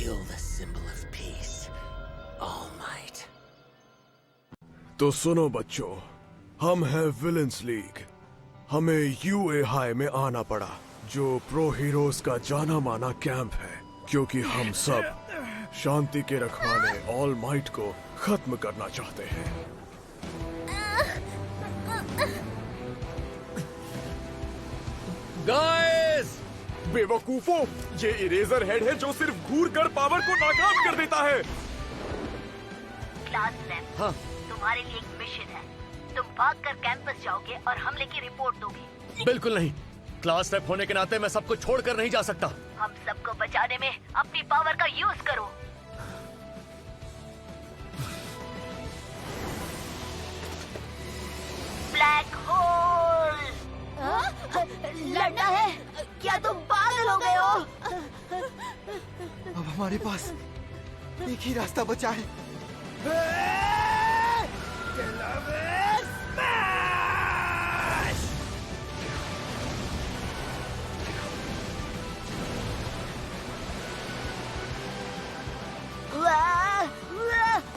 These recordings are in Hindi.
kill the symbol of peace, All Might. तो सुनो बच्चों, हम हैं विलेंस लीग। हमें यूए हाई में आना पड़ा, जो प्रो हीरोज का जाना माना कैंप है, क्योंकि हम सब शांति के रखवाले ऑल माइट को खत्म करना चाहते हैं। गाइस! बेवकूफों, ये इरेजर हेड है जो सिर्फ घूर कर पावर को नाकाम कर देता है। क्लास लैब, हाँ। तुम्हारे लिए एक मिशन है। तुम भागकर कैंपस जाओगे और हमले की रिपोर्ट दोगे। बिल्कुल नहीं। क्लास रेप होने के नाते मैं सबको छोड़कर नहीं जा सकता। हम सबको बचाने में अपनी पावर का यूज करो। Black hole. लड़ना है? क्या तुम पागल हो गए हो? अब हमारे पास एक ही रास्ता बचा है।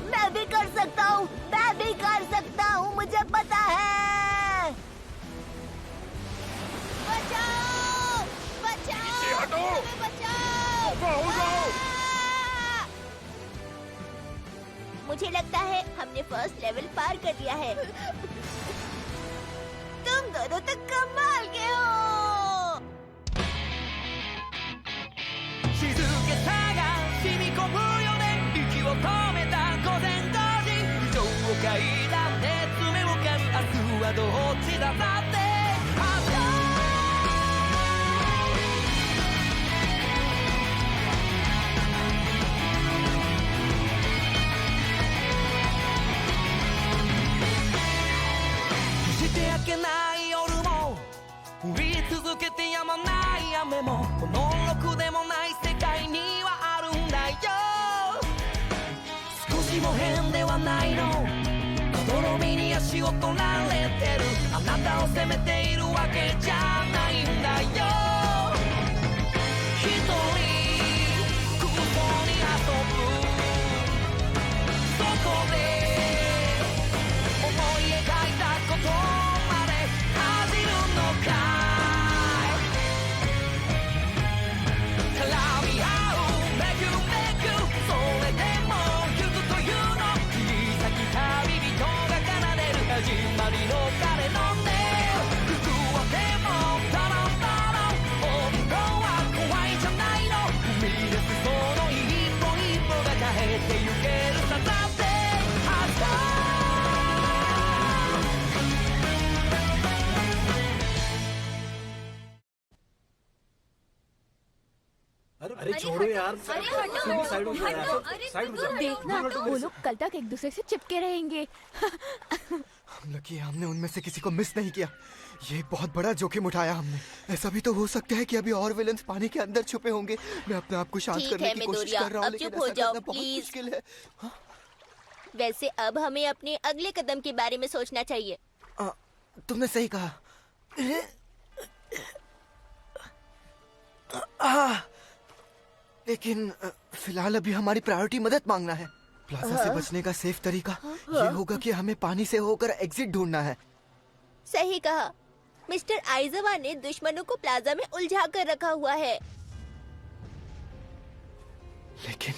मैं भी कर सकता हूँ, मैं भी कर सकता हूँ, मुझे पता है। बचाओ! बचाओ! हटो! बचाओ! हो जाओ! मुझे लगता है हमने फर्स्ट लेवल पार कर लिया है। तुम दोनों तो कमाल के हो। 静けさが染み込むよね息を止めた午前5時異常を嗅いだ熱目を噛む明日はどっちださって決して明けない夜も降り続けてやまない雨もこのろくでもない世界にはあるんだよ少しも変ではないの泥みに足を取られてるあなたを責めているわけじゃないんだよ一人空想に遊ぶそこで思い描いたことまで恥じるのか絡み合うめくめくそれでも行くというの切り裂き旅人が奏でる始まりの彼の音服をでもタランタラン本当は怖いじゃないの踏み出すその一歩一歩が変えてゆけるさだって明日 अरे छोड़ो यार। साइड हो जा यार। साइड हो जा। देखना वो लोग कल तक एक दूसरे से चिपके रहेंगे। हम लकी हमने उनमें से किसी को मिस नहीं किया। ये बहुत बड़ा जोखिम उठाया हमने। ऐसा भी तो हो सकता है कि अभी और विलेंस पानी के अंदर छुपे होंगे। मैं अपने आप को शांत करने की कोशिश कर रहा हूँ, लेकिन ऐसा करना बहुत मुश्किल है। वैसे अब हमें अपने अगले कदम के बारे में सोचना चाहिए। तुमने सही कहा। लेकिन फिलहाल अभी हमारी प्रायोरिटी मदद मांगना है। प्लाजा से बचने का सेफ तरीका ये होगा कि हमें पानी से होकर एग्जिट ढूंढना है। सही कहा। मिस्टर आइज़वा ने दुश्मनों को प्लाजा में उलझा कर रखा हुआ है। लेकिन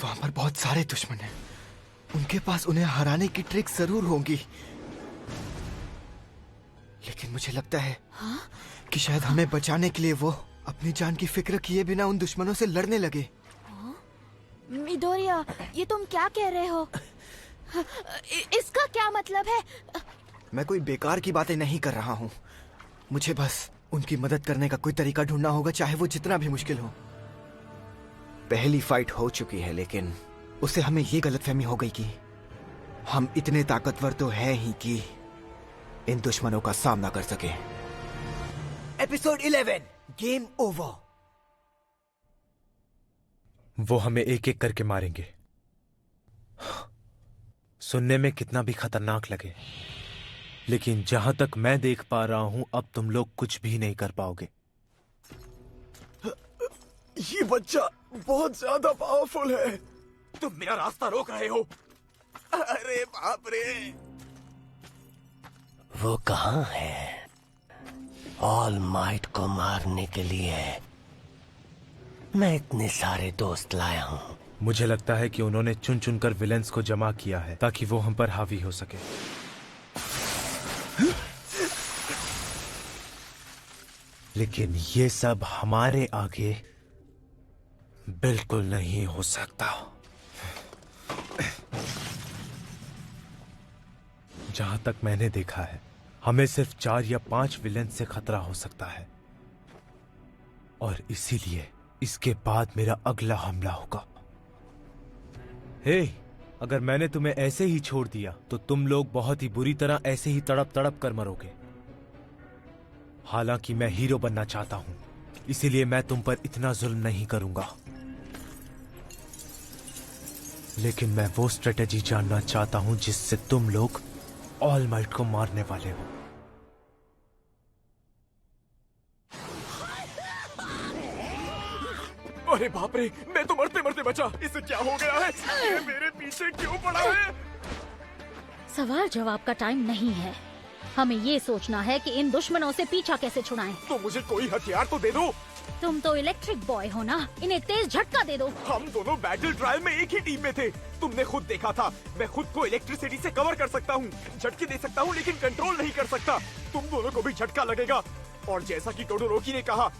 वहाँ पर बहुत सारे दुश्मन हैं। उनके पास उन्हें हराने की ट्रिक जरूर होंगी। लेकिन मुझे लगता है कि शायद हमें बचाने के लिए वो अपनी जान की फिक्र किए बिना उन दुश्मनों से लड़ने लगे। मिडोरिया, ये तुम क्या कह रहे हो? इसका क्या मतलब है? मैं कोई बेकार की बातें नहीं कर रहा हूँ। मुझे बस उनकी मदद करने का कोई तरीका ढूंढना होगा, चाहे वो जितना भी मुश्किल हो। पहली फाइट हो चुकी है, लेकिन उससे हमें ये गलतफहमी हो गई कि हम इतने ताकतवर तो हैं ही कि इन दुश्मनों का सामना कर सके। Episode 11 game over. वो हमें एक एक करके मारेंगे। सुनने में कितना भी खतरनाक लगे, लेकिन जहां तक मैं देख पा रहा हूं अब तुम लोग कुछ भी नहीं कर पाओगे। ये बच्चा बहुत ज्यादा पावरफुल है। तुम मेरा रास्ता रोक रहे हो। अरे बाप रे। वो कहाँ है? ऑल माइट को मारने के लिए मैं इतने सारे दोस्त लाया हूँ। मुझे लगता है कि उन्होंने चुन चुन कर विलेंस को जमा किया है ताकि वो हम पर हावी हो सके। लेकिन ये सब हमारे आगे बिल्कुल नहीं हो सकता। जहां तक मैंने देखा है, हमें सिर्फ 4 या 5 विलेन से खतरा हो सकता है, और इसीलिए इसके बाद मेरा अगला हमला होगा। हे, अगर मैंने तुम्हें ऐसे ही छोड़ दिया तो तुम लोग बहुत ही बुरी तरह ऐसे ही तड़प तड़प कर मरोगे। हालांकि मैं हीरो बनना चाहता हूं, इसीलिए मैं तुम पर इतना जुल्म नहीं करूंगा। लेकिन मैं वो स्ट्रेटेजी जानना चाहता हूं जिससे तुम लोग ऑल माइट को मारने वाले हो। अरे बाप रे, मैं तो मरते मरते बचा। इसे क्या हो गया है? ये मेरे पीछे क्यों पड़ा है? सवाल जवाब का टाइम नहीं है। हमें ये सोचना है कि इन दुश्मनों से पीछा कैसे छुड़ाएं। तो मुझे कोई हथियार तो दे दो। तुम तो इलेक्ट्रिक बॉय हो ना, इन्हें तेज झटका दे दो। हम दोनों बैटल ट्रायल में एक ही टीम में थे। तुमने खुद देखा था। मैं खुद को इलेक्ट्रिसिटी से कवर कर सकता हूँ, झटके दे सकता हूँ, लेकिन कंट्रोल नहीं कर सकता। तुम दोनों को भी झटका लगेगा। और जैसा कि टोडोरोकी ने कहा,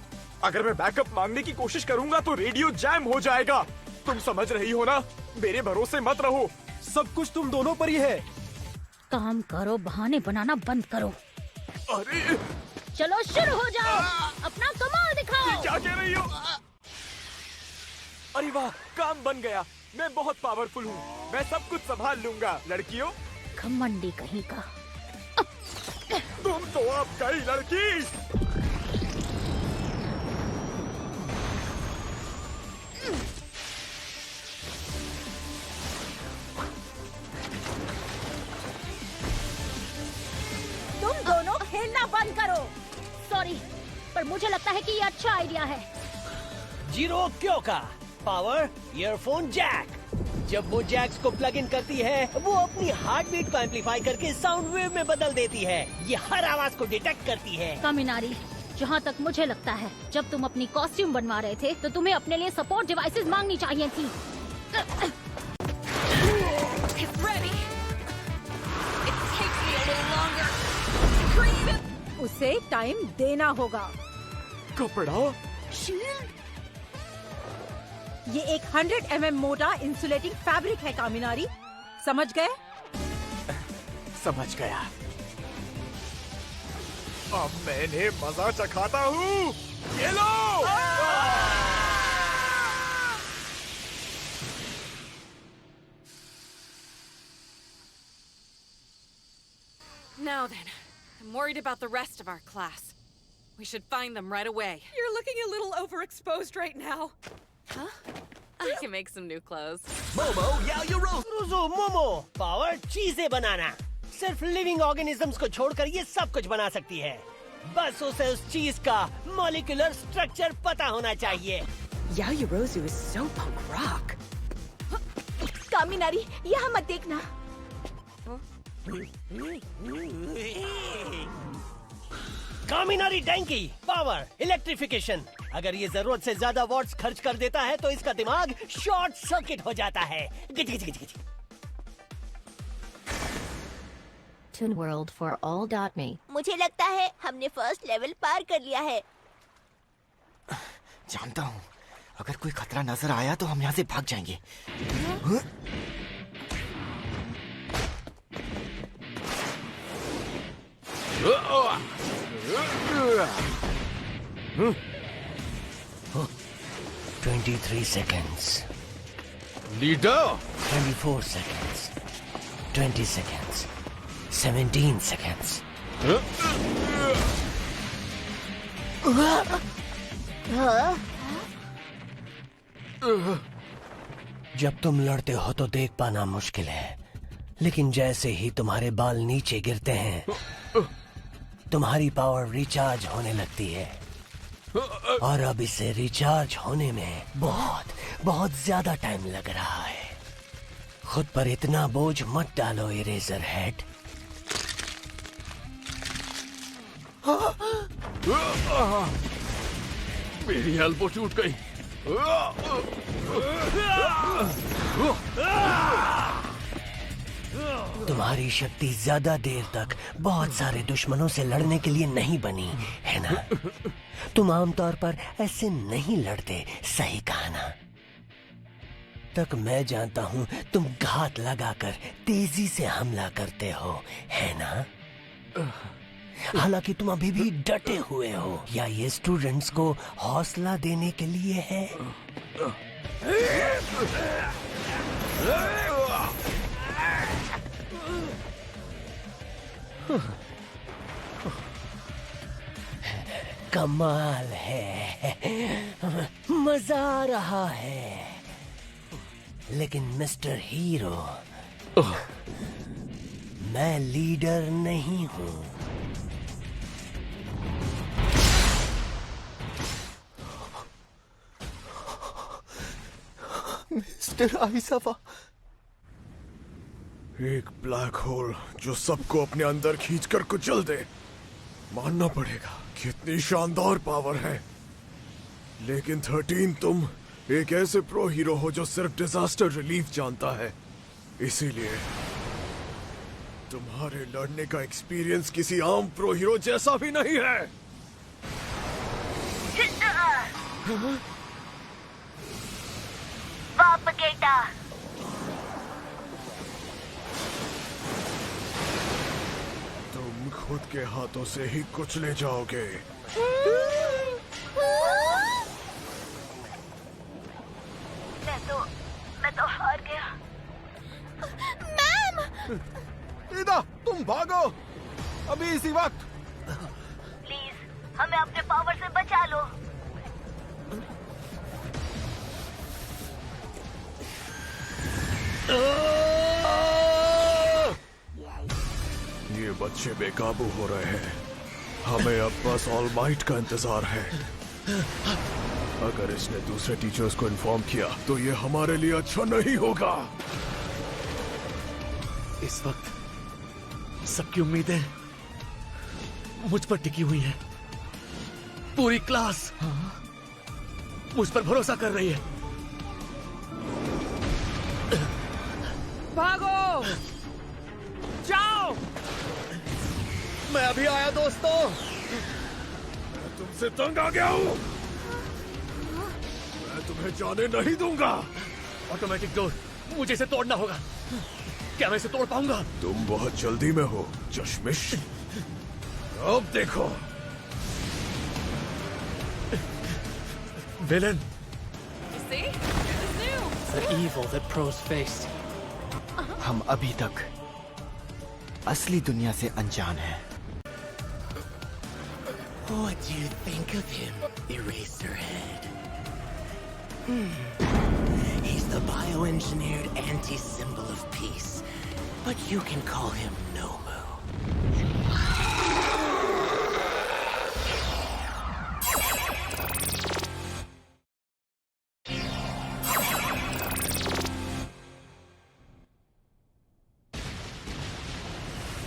अगर मैं बैकअप मांगने की कोशिश करूंगा तो रेडियो जैम हो जाएगा। तुम समझ रही हो ना? मेरे भरोसे मत रहो। सब कुछ तुम दोनों पर ही है। काम करो, बहाने बनाना बंद करो। अरे चलो शुरू हो जाओ, अपना कमाल दिखाओ। क्या कह रही हो? अरे वाह, काम बन गया। मैं बहुत पावरफुल हूँ। मैं सब कुछ संभाल लूंगा। लड़कियों, घमंडी कहीं का। तुम तो आप गई लड़की। तुम दोनों खेलना बंद करो। सॉरी, पर मुझे लगता है कि ये अच्छा आइडिया है। जीरो क्यों का पावर ईयरफोन जैक। जब वो जैक्स को प्लग इन करती है, वो अपनी हार्ट बीट को एम्पलीफाई करके साउंड वेव में बदल देती है। ये हर आवाज को डिटेक्ट करती है। कामिनारी, जहाँ तक मुझे लगता है, जब तुम अपनी कॉस्ट्यूम बनवा रहे थे तो तुम्हें अपने लिए सपोर्ट डिवाइसेस मांगनी चाहिए थी। उसे टाइम देना होगा। कपड़ा, शील्ड। ये एक 100 mm मोटा इंसुलेटिंग फैब्रिक है कामिनारी, समझ गए? समझ गया। अब मैंने मजा चखाता हूँ। ये लो। Now then, I'm worried about the rest of our class. We should find them right away. You're looking a little overexposed right now. Huh? I can make some new clothes. Momo या रुजो मोमो पावर चीजें बनाना। सिर्फ लिविंग ऑर्गेनिजम्स को छोड़कर ये सब कुछ बना सकती है। बस उसे उस चीज का मॉलिक्यूलर स्ट्रक्चर पता होना चाहिए। Yaoyorozu is so punk rock. कामिनारी, यहाँ मत देखना। कामिनारी डैंकी पावर इलेक्ट्रिफिकेशन। अगर ये जरूरत से ज्यादा वॉट्स खर्च कर देता है तो इसका दिमाग शॉर्ट सर्किट हो जाता है। गिच गिच गिच गिच। ToonWorld4all.me। मुझे लगता है हमने फर्स्ट लेवल पार कर लिया है। जानता हूँ, अगर कोई खतरा नजर आया तो हम यहाँ से भाग जाएंगे। हाँ? 23 seconds. Leader. 24 seconds. 20 seconds. 17 seconds. जब तुम लड़ते हो तो देख पाना मुश्किल है, लेकिन जैसे ही तुम्हारे बाल नीचे गिरते हैं, तुम्हारी पावर रिचार्ज होने लगती है। और अब इसे रिचार्ज होने में बहुत बहुत ज्यादा टाइम लग रहा है। खुद पर इतना बोझ मत डालो इरेजर हेड। मेरी एल्बो टूट गई। तुम्हारी शक्ति ज्यादा देर तक बहुत सारे दुश्मनों से लड़ने के लिए नहीं बनी है ना? तुम आमतौर पर ऐसे नहीं लड़ते, सही कहा ना? तक मैं जानता हूँ तुम घात लगाकर तेजी से हमला करते हो, है ना? हालांकि तुम अभी भी डटे हुए हो। या ये स्टूडेंट्स को हौसला देने के लिए है? कमाल है, मजा आ रहा है। लेकिन मिस्टर हीरो, मैं लीडर नहीं हूँ। मिस्टर आइजावा, एक ब्लैक होल जो सबको अपने अंदर खींचकर कुचल दे। मानना पड़ेगा कितनी शानदार पावर है। लेकिन 13 तुम एक ऐसे प्रो हीरो हो जो सिर्फ डिजास्टर रिलीफ जानता है। इसीलिए तुम्हारे लड़ने का एक्सपीरियंस किसी आम प्रो हीरो जैसा भी नहीं है। Propagator. तुम खुद के हाथों से ही कुचले जाओगे। मैं तो हार गया। मैम! ईदा, तुम भागो अभी इसी वक्त। प्लीज, हमें अपने पावर से बचा लो। ये बच्चे बेकाबू हो रहे हैं। हमें अब बस ऑल माइट का इंतजार है। अगर इसने दूसरे टीचर्स को इन्फॉर्म किया तो ये हमारे लिए अच्छा नहीं होगा। इस वक्त सबकी उम्मीदें मुझ पर टिकी हुई है। पूरी क्लास मुझ पर भरोसा कर रही है। भागो! जाओ! मैं अभी आया दोस्तों। मैं तुमसे तंग आ गया हूँ। मैं तुम्हें जाने नहीं दूंगा। ऑटोमेटिक डोर, मुझे इसे तोड़ना होगा। क्या मैं इसे तोड़ पाऊंगा? तुम बहुत जल्दी में हो चश्मिश। अब देखो। Villain, See? It's new. The evil that pros face. हम अभी तक असली दुनिया से अनजान हैं। What do you think of him, Eraserhead? He's the bioengineered anti-symbol of peace, but you can call him Nomu.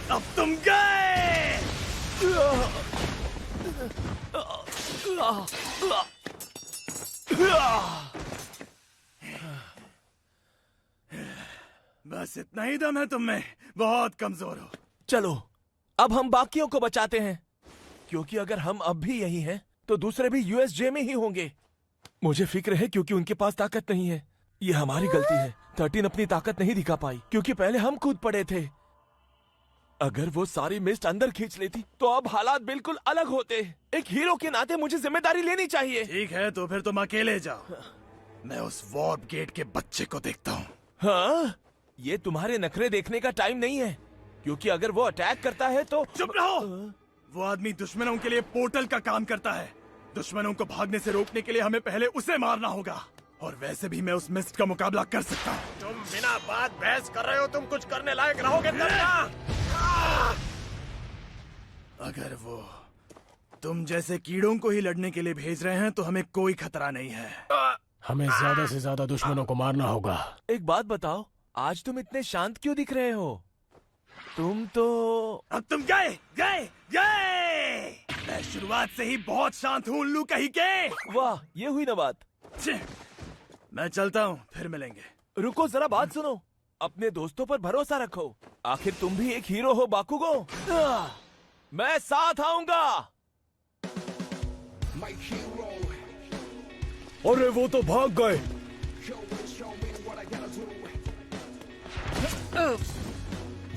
अब तुम गए। बस इतना ही दम है तुम में, बहुत कमजोर हो। चलो अब हम बाकियों को बचाते हैं, क्योंकि अगर हम अब भी यही हैं तो दूसरे भी यूएसजे में ही होंगे। मुझे फिक्र है क्योंकि उनके पास ताकत नहीं है। ये हमारी गलती है। 13 अपनी ताकत नहीं दिखा पाई क्योंकि पहले हम कूद पड़े थे। अगर वो सारी मिस्ट अंदर खींच लेती तो अब हालात बिल्कुल अलग होते। एक हीरो के नाते मुझे जिम्मेदारी लेनी चाहिए। ठीक है, तो फिर तुम अकेले जाओ। मैं उस वॉर्प गेट के बच्चे को देखता हूँ। हाँ, ये तुम्हारे नखरे देखने का टाइम नहीं है, क्योंकि अगर वो अटैक करता है तो। चुप रहो। वो आदमी दुश्मनों के लिए पोर्टल का काम करता है। दुश्मनों को भागने से रोकने के लिए हमें पहले उसे मारना होगा। और वैसे भी मैं उस मिस्ट का मुकाबला कर सकता हूँ। तुम बिना बात बहस कर रहे हो, तुम कुछ करने लायक रहोगे तब ना। अगर वो तुम जैसे कीड़ों को ही लड़ने के लिए भेज रहे हैं तो हमें कोई खतरा नहीं है। हमें ज्यादा से ज्यादा दुश्मनों को मारना होगा। एक बात बताओ, आज तुम इतने शांत क्यों दिख रहे हो? तुम तो अब तुम गए गए गए। मैं शुरुआत से ही बहुत शांत हूँ उल्लू कहीं के। वाह, ये हुई ना बात। छे, मैं चलता हूँ, फिर मिलेंगे। रुको, जरा बात सुनो। अपने दोस्तों पर भरोसा रखो, आखिर तुम भी एक हीरो हो बाकुगो। मैं साथ आऊंगा। अरे वो तो भाग गए।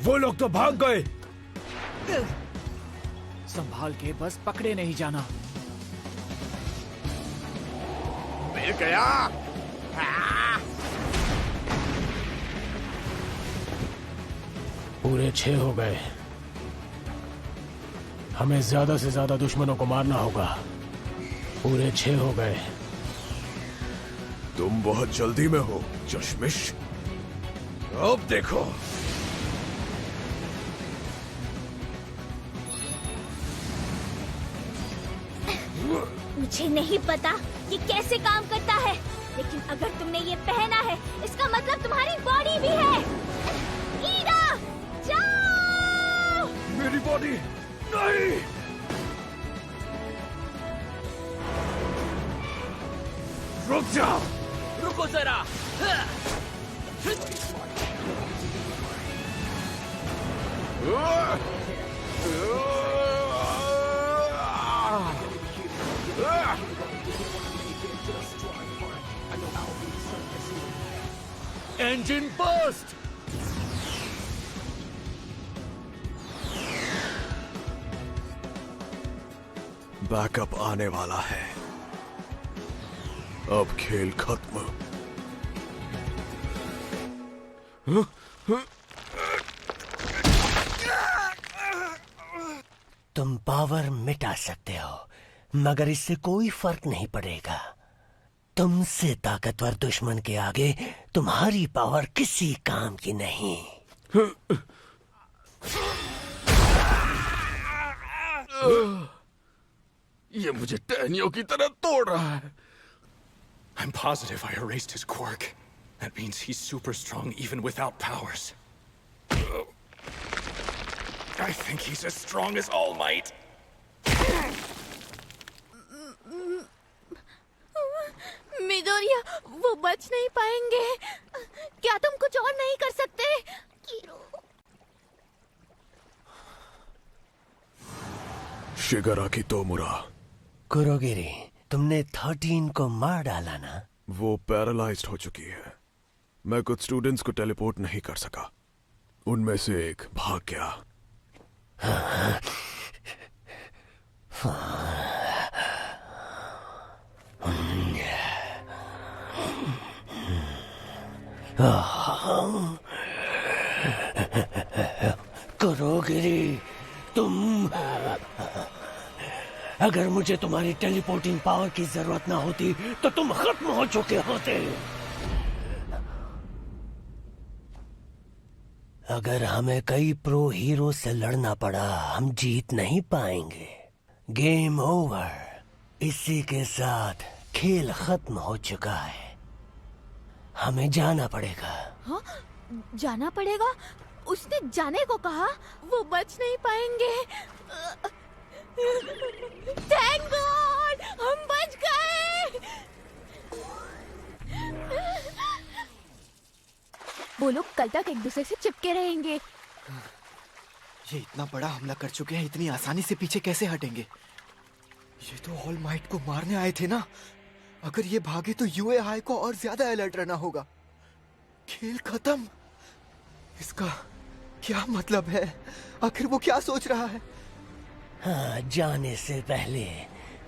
वो लोग तो भाग गए। संभाल के, बस पकड़े नहीं जाना। मिल गया। पूरे 6 हो गए। हमें ज्यादा से ज्यादा दुश्मनों को मारना होगा। पूरे 6 हो गए। तुम बहुत जल्दी में हो चश्मिश। अब देखो। मुझे नहीं पता ये कैसे काम करता है, लेकिन अगर तुमने ये पहना है इसका मतलब तुम्हारी बॉडी भी है। ईडा, जाओ! मेरी बॉडी नहीं। रुक जाओ। रुको जरा। Engine burst. बैकअप आने वाला है। अब खेल खत्म। तुम पावर मिटा सकते हो, मगर इससे कोई फर्क नहीं पड़ेगा। तुमसे ताकतवर दुश्मन के आगे तुम्हारी पावर किसी काम की नहीं। ये मुझे टहनियों की तरह तोड़ रहा है। I'm positive I erased his quirk. That means he's super strong even without powers. I think he's as strong as All Might. Midoriya, वो बच नहीं पाएंगे। क्या तुम कुछ और नहीं कर सकते? शिगाराकी तोमुरा। कुरोगिरी, तुमने 13 को मार डाला ना? वो पैरालाइज्ड हो चुकी है। मैं कुछ स्टूडेंट्स को टेलीपोर्ट नहीं कर सका। उनमें से एक भाग गया। कुरोगिरी, तुम, अगर मुझे तुम्हारी टेलीपोर्टिंग पावर की जरूरत ना होती तो तुम खत्म हो चुके होते। अगर हमें कई प्रो हीरो से लड़ना पड़ा, हम जीत नहीं पाएंगे। Game over. इसी के साथ खेल खत्म हो चुका है। हमें जाना पड़ेगा। हाँ? जाना पड़ेगा? उसने जाने को कहा। वो बच नहीं पाएंगे। थैंक गॉड, हम बच गए। वो लोग कल तक एक दूसरे से चिपके रहेंगे। ये इतना बड़ा हमला कर चुके हैं, इतनी आसानी से पीछे कैसे हटेंगे? ये तो ऑल माइट को मारने आए थे ना। अगर ये भागे तो यूए हाई को और ज्यादा अलर्ट रहना होगा। खेल खत्म। इसका क्या मतलब है? आखिर वो क्या सोच रहा है? हाँ, जाने से पहले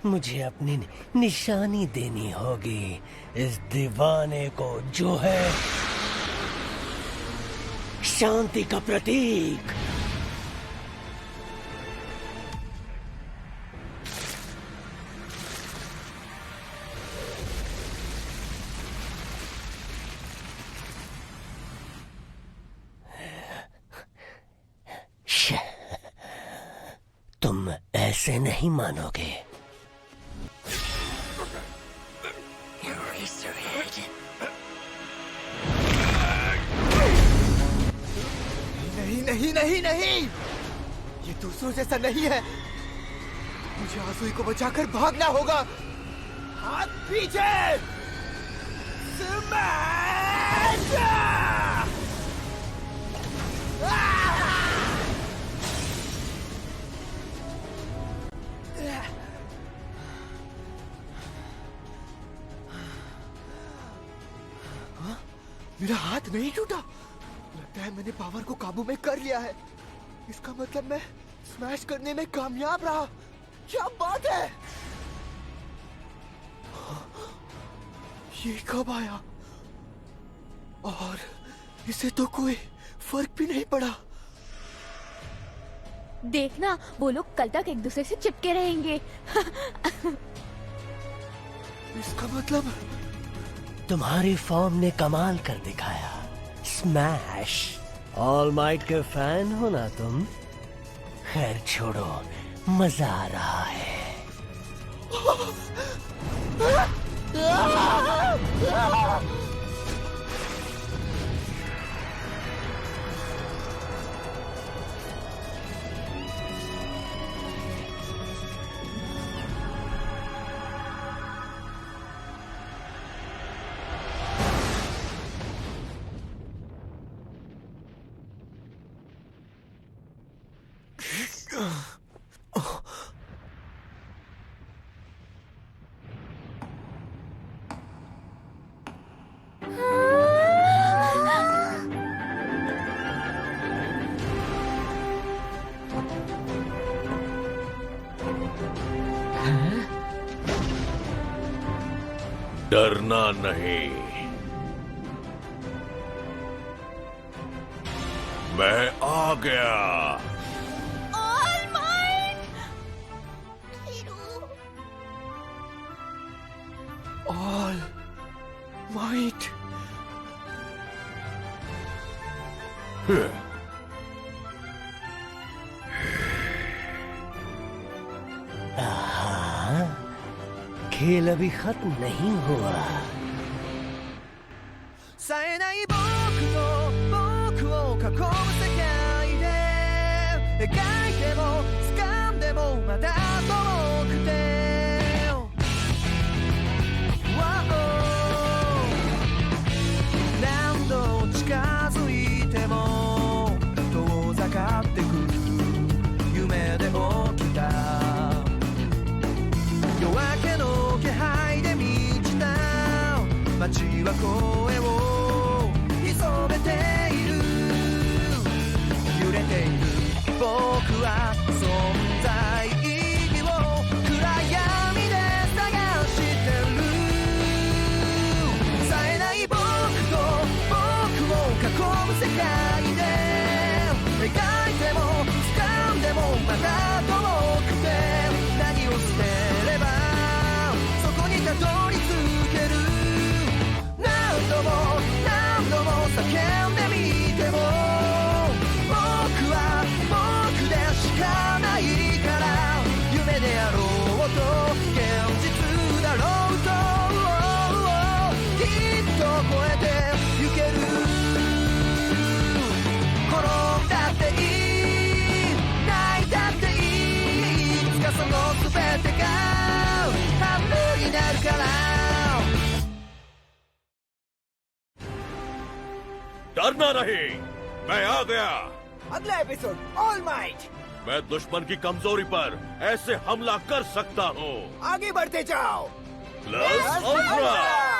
मुझे अपनी निशानी देनी होगी इस दीवाने को, जो है शांति का प्रतीक। तुम ऐसे नहीं मानोगे। नहीं नहीं नहीं नहीं, ये दूसरों जैसा नहीं है। मुझे आजुई को बचाकर भागना होगा। हाथ पीछे। स्मैश! मेरा हाथ नहीं टूटा। लगता है मैंने पावर को काबू में कर लिया है। इसका मतलब मैं स्मैश करने में कामयाब रहा। क्या बात है! ये कब आया? और इसे तो कोई फर्क भी नहीं पड़ा। देखना, वो लोग कल तक एक दूसरे से चिपके रहेंगे। इसका मतलब तुम्हारी फॉर्म ने कमाल कर दिखाया। स्मैश। ऑल माइट के फैन हो ना तुम? खैर छोड़ो, मजा आ रहा है। डरना नहीं, मैं आ गया। All might! All might. खेल अभी खत्म नहीं हुआ। 冴えない僕と僕を囲む世界で描いても掴んでもまだ遠くて 何度近づいても遠ざかってくる夢で起きた夜明けの気配で満ちた街は声を潜めている揺れている僕は存在意義を暗闇で探してる冴えない僕と僕を囲む世界で描いても掴んでもまだ遠くて何を捨てればそこにたどり着ける何度も何度も叫んでみても僕は僕でしかないから夢であろうと現実だろうときっと超えてゆける転んだっていい泣いたっていいいつかその全てが半分になるからडरना नहीं, मैं आ गया। अगला एपिसोड ऑल माइट। मैं दुश्मन की कमजोरी पर ऐसे हमला कर सकता हूँ। आगे बढ़ते जाओ। Plus ultra.